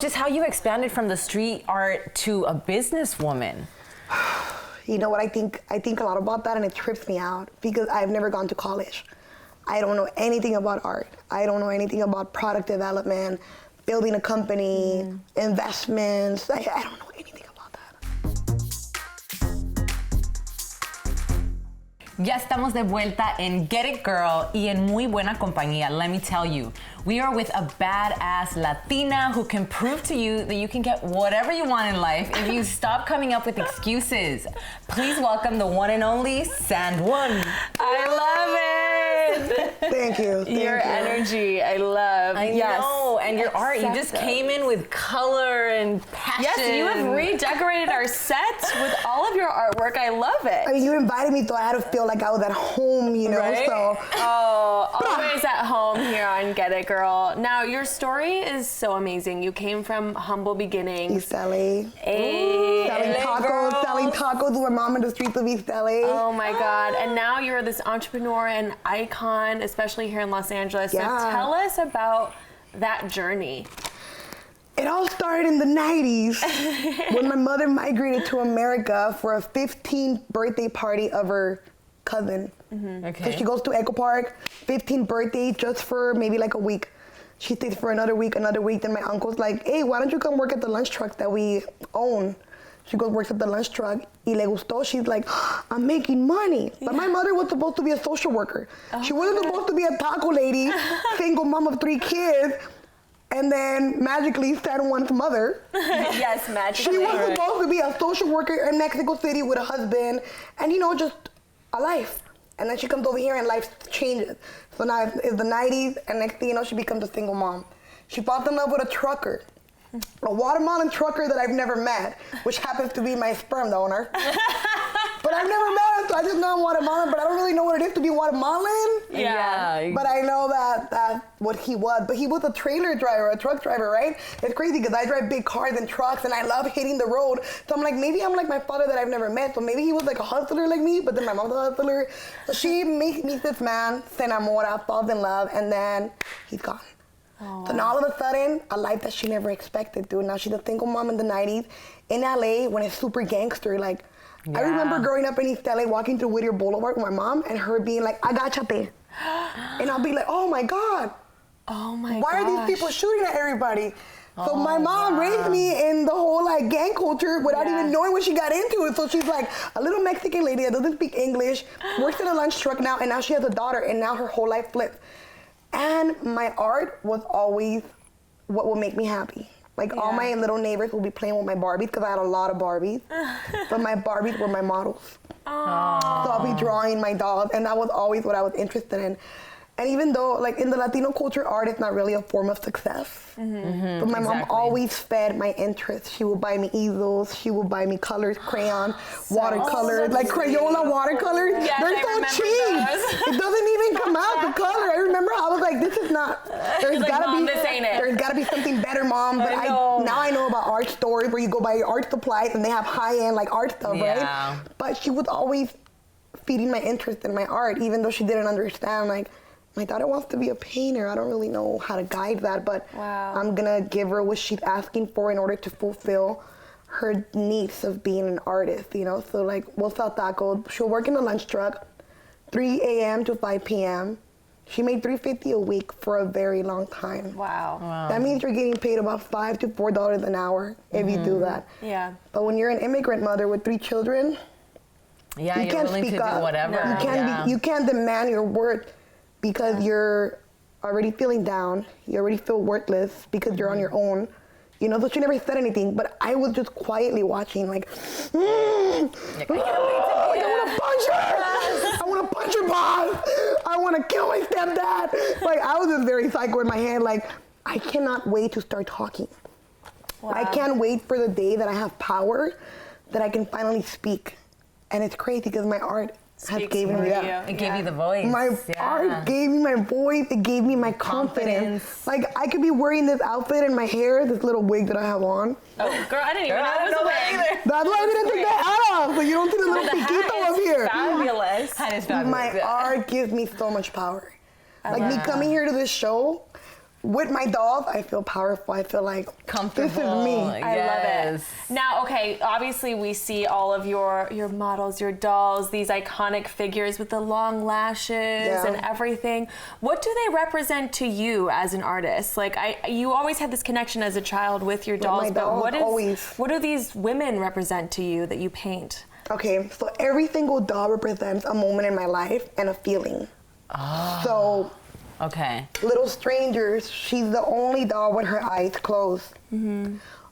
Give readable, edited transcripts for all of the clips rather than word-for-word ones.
Just how you expanded from the street art to a businesswoman. You know what, I think a lot about that, and it trips me out because I've never gone to college. I don't know anything about art. I don't know anything about product development, building a company, investments. I don't know anything about that. Ya estamos de vuelta en Get It Girl y en muy buena compañía. Let me tell you, we are with a badass Latina who can prove to you that you can get whatever you want in life if you stop coming up with excuses. Please welcome the one and only Sand One. I love it. Thank you. Your energy, I love. I know, and your art, you just came in with color and passion. Yes, you have redecorated our sets with all of your artwork. I love it. I mean, you invited me, so I had to feel like I was at home, you know, Right? so. Oh, always at home here on Get It Girl. Now, your story is so amazing. You came from humble beginnings. East LA. Hey, Selling tacos with my mom in the streets of East LA. Oh my God. And now you're this entrepreneur and icon, especially here in Los Angeles. Yeah. So tell us about that journey. It all started in the 90s when my mother migrated to America for a 15th birthday party of her cousin. Okay. So she goes to Echo Park, 15th birthday, just for maybe like a week. She stays for another week. Then my uncle's like, hey, why don't you come work at the lunch truck that we own? She goes, works at the lunch truck. Y le gustó. She's like, I'm making money. But my mother was supposed to be a social worker. She wasn't supposed to be a taco lady, single mom of 3 kids. And then magically, San Juan's mother. Yes, magically. She was supposed to be a social worker in Mexico City with a husband and, you know, just a life. And then she comes over here and life changes. So now it's the 90s, and next thing you know, she becomes a single mom. She falls in love with a trucker, a Guatemalan trucker that I've never met, which happens to be my sperm donor. But I've never met him, so I just know I'm Guatemalan, but I don't really know what it is to be Guatemalan. Yeah. But I know that's what he was. But he was a trailer driver, a truck driver, right? It's crazy because I drive big cars and trucks and I love hitting the road. So I'm like, maybe I'm like my father that I've never met. So maybe he was like a hustler like me, but then my mom's a hustler. So she meets this man, se enamora, falls in love, and then he's gone. Oh, So now all of a sudden, a life that she never expected, dude. Now she's a single mom in the 90s in LA when it's super gangster. Like, I remember growing up in East LA, walking through Whittier Boulevard with my mom and her being like, agáchate. And I'll be like, oh my God. Oh my Why are these people shooting at everybody? So my mom raised me in the whole like gang culture without even knowing what she got into it. So she's like a little Mexican lady that doesn't speak English, works in a lunch truck now, and now she has a daughter, and now her whole life flipped. And my art was always what would make me happy. Like all my little neighbors will be playing with my Barbies because I had a lot of Barbies, but my Barbies were my models. Aww. So I'll be drawing my dolls, and that was always what I was interested in. And even though, like, in the Latino culture, art is not really a form of success. But my mom always fed my interest. She would buy me easels. She would buy me colors, crayons, watercolors, like Crayola watercolors. Yes, They're I so remember cheap. those. It doesn't even come out the color. I remember I was like, this is not. There's like, gotta Mom, be. this ain't it. There's gotta be something better, Mom. But now I know about art stores where you go buy your art supplies and they have high-end like art stuff, right? But she was always feeding my interest in my art, even though she didn't understand. Like, my daughter wants to be a painter. I don't really know how to guide that, but I'm gonna give her what she's asking for in order to fulfill her needs of being an artist, you know? So like, we'll sell tacos. She'll work in the lunch truck, 3 a.m. to 5 p.m. She made $3.50 a week for a very long time. Wow. That means you're getting paid about $5 to $4 an hour if you do that. Yeah. But when you're an immigrant mother with 3 children, Yeah, you you're can't willing to speak do up. whatever. You can't demand your worth because you're already feeling down. You already feel worthless because you're on your own. You know, so she never said anything, but I was just quietly watching, like, I want to punch her. I want to punch her boss. I want to kill my stepdad. Like, I was just very psycho in my head. Like, I cannot wait to start talking. I can't wait for the day that I have power, that I can finally speak. And it's crazy because my art has given me that. It gave you the voice. My art gave me my voice. It gave me my confidence. Like, I could be wearing this outfit and my hair, this little wig that I have on. Oh, girl, I didn't even know it was a wig. That's why I didn't take that hat off, so you don't see the little piquito up here. Fabulous. That is fabulous. My art gives me so much power. Like me coming here to this show with my dolls, I feel powerful. I feel like Comfortable. this is me. I love it. Now, okay, obviously we see all of your models, your dolls, these iconic figures with the long lashes and everything. What do they represent to you as an artist? Like, you always had this connection as a child with your dolls, my but dolls, what do these women represent to you that you paint? Okay, so every single doll represents a moment in my life and a feeling. Oh. So, okay. Little Strangers, she's the only doll with her eyes closed.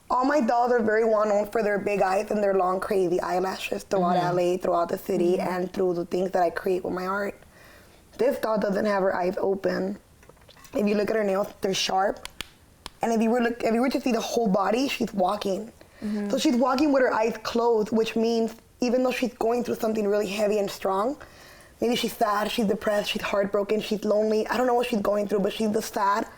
All my dolls are very well known for their big eyes and their long, crazy eyelashes throughout LA, throughout the city, and through the things that I create with my art. This doll doesn't have her eyes open. If you look at her nails, they're sharp. And if you were to see the whole body, she's walking. So she's walking with her eyes closed, which means even though she's going through something really heavy and strong, maybe she's sad, she's depressed, she's heartbroken, she's lonely. I don't know what she's going through, but she's the sad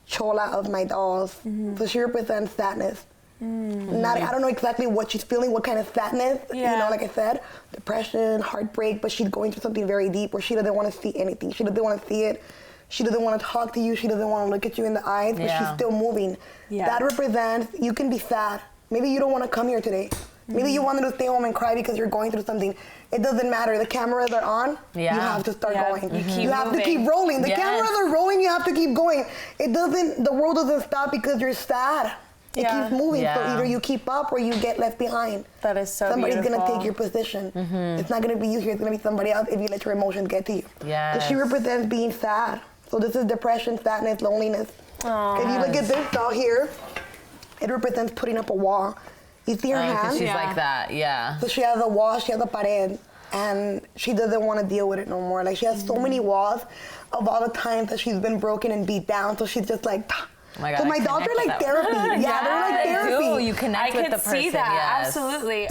chola of my dolls. So she represents sadness. I don't know exactly what she's feeling, what kind of sadness, you know, like I said, depression, heartbreak, but she's going through something very deep where she doesn't want to see anything. She doesn't want to see it. She doesn't want to talk to you. She doesn't want to look at you in the eyes, but she's still moving. That represents, you can be sad. Maybe you don't want to come here today. Maybe you wanted to stay home and cry because you're going through something. It doesn't matter. The cameras are on. You have to start going. You have to keep rolling. The cameras are rolling. You have to keep going. The world doesn't stop because you're sad. It keeps moving. So either you keep up or you get left behind. That is so Somebody's beautiful. going to take your position. It's not going to be you here. It's going to be somebody else if you let your emotions get to you. Yes. So she represents being sad. So this is depression, sadness, loneliness. If you look at this doll here, it represents putting up a wall. You see her hand? She's like that, So she has a wall, she has a pared, and she doesn't want to deal with it no more. Like, she has so many walls of all the times that she's been broken and beat down, so she's just like, Oh my God, so my dolls are like therapy. They're like therapy. They do. You connect with the person. I could see that, absolutely.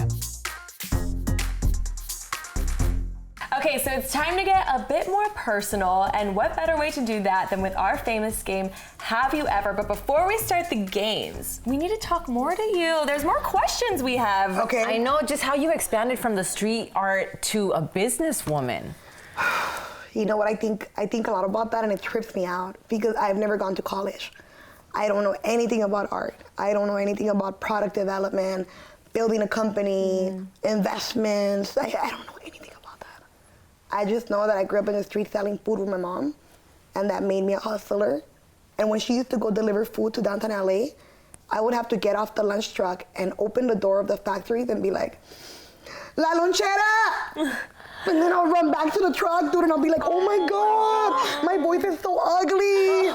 Okay, so it's time to get a bit more personal, and what better way to do that than with our famous game, Have You Ever? But before we start the games, we need to talk more to you. There's more questions we have. Okay. I know just how you expanded from the street art to a businesswoman. You know what, I think a lot about that, and it trips me out because I've never gone to college. I don't know anything about art. I don't know anything about product development, building a company, investments. I don't know anything about that. I just know that I grew up in the street selling food with my mom, and that made me a hustler. And when she used to go deliver food to downtown LA, I would have to get off the lunch truck and open the door of the factories and be like, La lonchera! And then I'll run back to the truck, dude, and I'll be like, oh my God, my voice is so ugly.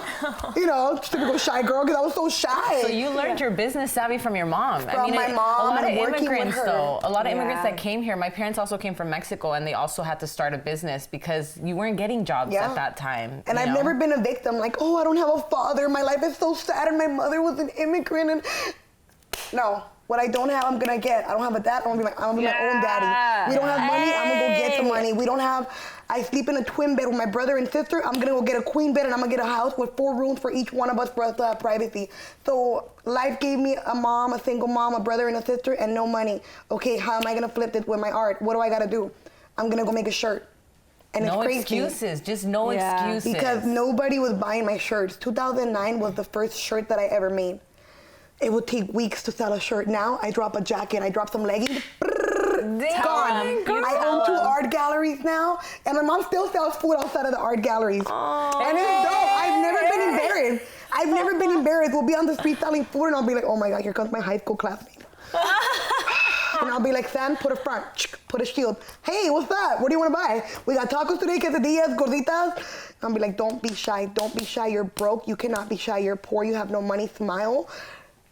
You know, typical shy girl, because I was so shy. So you learned your business savvy from your mom. From my mom, a lot and of working with immigrants, her. though. A lot of immigrants that came here. My parents also came from Mexico, and they also had to start a business because you weren't getting jobs at that time. And I've never been a victim. Like, oh, I don't have a father. My life is so sad, and my mother was an immigrant. And no. What I don't have, I'm gonna get. I don't have a dad, I'm gonna be my own daddy. We don't have money, I'm gonna go get the money. I sleep in a twin bed with my brother and sister. I'm gonna go get a queen bed, and I'm gonna get a house with 4 rooms for each one of us for us to have privacy. So life gave me a mom, a single mom, a brother and a sister, and no money. Okay, how am I gonna flip this with my art? What do I gotta do? I'm gonna go make a shirt. And no it's crazy. excuses, just no excuses. Because nobody was buying my shirts. 2009 was the first shirt that I ever made. It would take weeks to sell a shirt. Now I drop a jacket, I drop some leggings, gone. I own 2 art galleries now, and my mom still sells food outside of the art galleries. And it's dope. I've never been embarrassed. We'll be on the street selling food, and I'll be like, oh my God, here comes my high school classmate. And I'll be like, Sam, put a front, put a shield. Hey, what's that? What do you want to buy? We got tacos today, quesadillas, gorditas. I'll be like, don't be shy. Don't be shy. You're broke. You cannot be shy. You're poor. You have no money. Smile.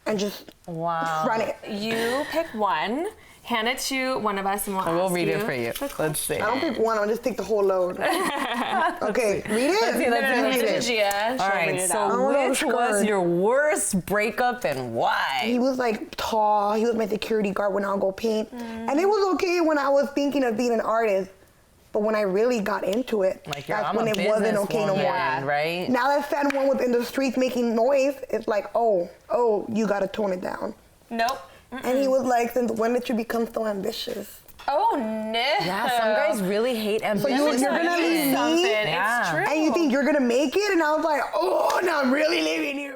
And just run it. You pick one, hand it to one of us, and we'll read it for you. Let's see. I don't pick one, I'll just take the whole load. Okay, read it. Let's read it. Gia. All right, so which was your worst breakup and why? He was like tall, he was my security guard when I'll go paint. And it was okay when I was thinking of being an artist. But when I really got into it, that's when it wasn't okay no more. Right? Now that San Juan was in the streets making noise, it's like, oh, you gotta tone it down. Nope. And he was like, since when did you become so ambitious? Oh no. Yeah, some guys really hate ambition. So you're gonna leave me? Something. Yeah. It's true. And you think you're gonna make it? And I was like, oh, no, I'm really leaving you.